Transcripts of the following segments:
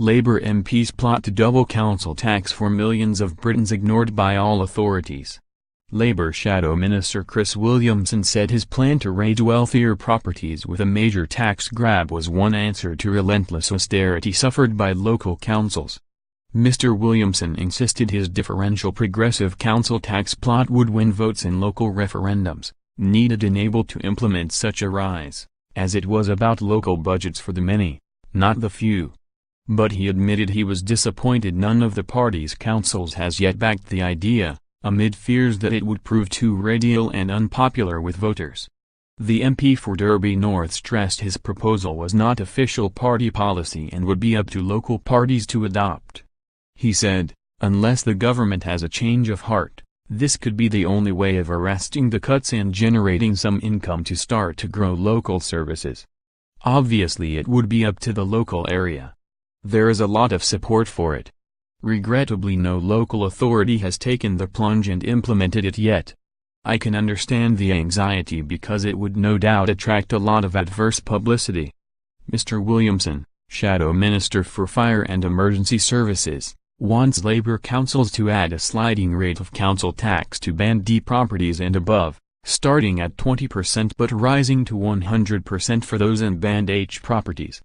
Labour MPs plot to double council tax for millions of Britons ignored by all authorities. Labour Shadow Minister Chris Williamson said his plan to raid wealthier properties with a major tax grab was one answer to relentless austerity suffered by local councils. Mr. Williamson insisted his differential progressive council tax plot would win votes in local referendums, needed and able to implement such a rise, as it was about local budgets for the many, not the few. But he admitted he was disappointed none of the party's councils has yet backed the idea, amid fears that it would prove too radial and unpopular with voters. The MP for Derby North stressed his proposal was not official party policy and would be up to local parties to adopt. He said, unless the government has a change of heart, this could be the only way of arresting the cuts and generating some income to start to grow local services. Obviously it would be up to the local area. There is a lot of support for it. Regrettably no local authority has taken the plunge and implemented it yet. I can understand the anxiety because it would no doubt attract a lot of adverse publicity. Mr. Williamson, Shadow Minister for Fire and Emergency Services, wants Labour councils to add a sliding rate of council tax to Band D properties and above, starting at 20% but rising to 100% for those in Band H properties.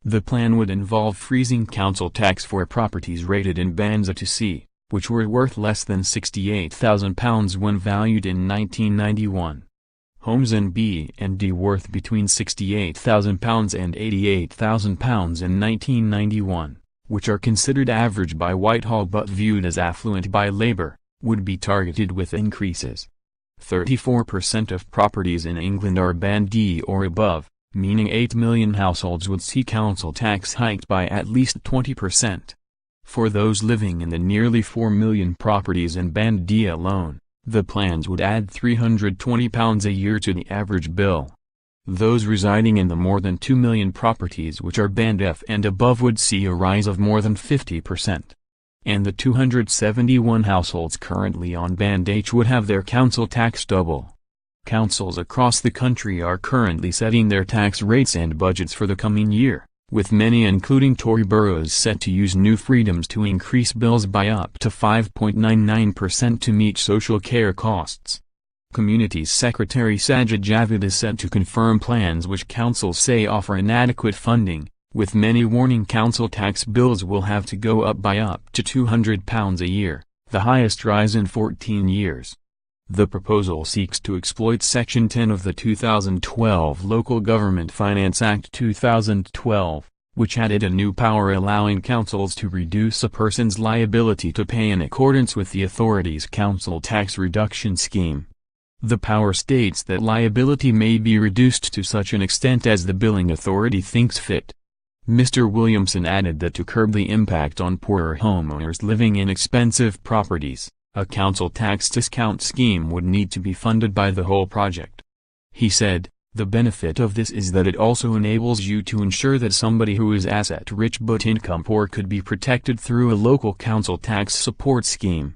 The plan would involve freezing council tax for properties rated in Bands A to C, which were worth less than £68,000 when valued in 1991. Homes in B and D worth between £68,000 and £88,000 in 1991, which are considered average by Whitehall but viewed as affluent by Labour, would be targeted with increases. 34% of properties in England are Band D or above, meaning 8 million households would see council tax hiked by at least 20%. For those living in the nearly 4 million properties in Band D alone, the plans would add £320 a year to the average bill. Those residing in the more than 2 million properties which are Band F and above would see a rise of more than 50%. And the 271 households currently on Band H would have their council tax double. Councils across the country are currently setting their tax rates and budgets for the coming year, with many including Tory boroughs set to use new freedoms to increase bills by up to 5.99% to meet social care costs. Communities Secretary Sajid Javid is set to confirm plans which councils say offer inadequate funding, with many warning council tax bills will have to go up by up to £200 a year, the highest rise in 14 years. The proposal seeks to exploit Section 10 of the 2012 Local Government Finance Act 2012, which added a new power allowing councils to reduce a person's liability to pay in accordance with the authority's council tax reduction scheme. The power states that liability may be reduced to such an extent as the billing authority thinks fit. Mr. Williamson added that to curb the impact on poorer homeowners living in expensive properties, a council tax discount scheme would need to be funded by the whole project. He said, the benefit of this is that it also enables you to ensure that somebody who is asset-rich but income-poor could be protected through a local council tax support scheme.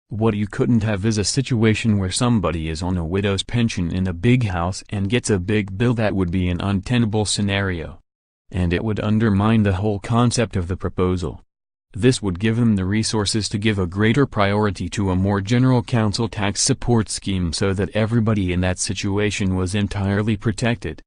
What you couldn't have is a situation where somebody is on a widow's pension in a big house and gets a big bill. That would be an untenable scenario. And it would undermine the whole concept of the proposal. This would give them the resources to give a greater priority to a more general council tax support scheme so that everybody in that situation was entirely protected.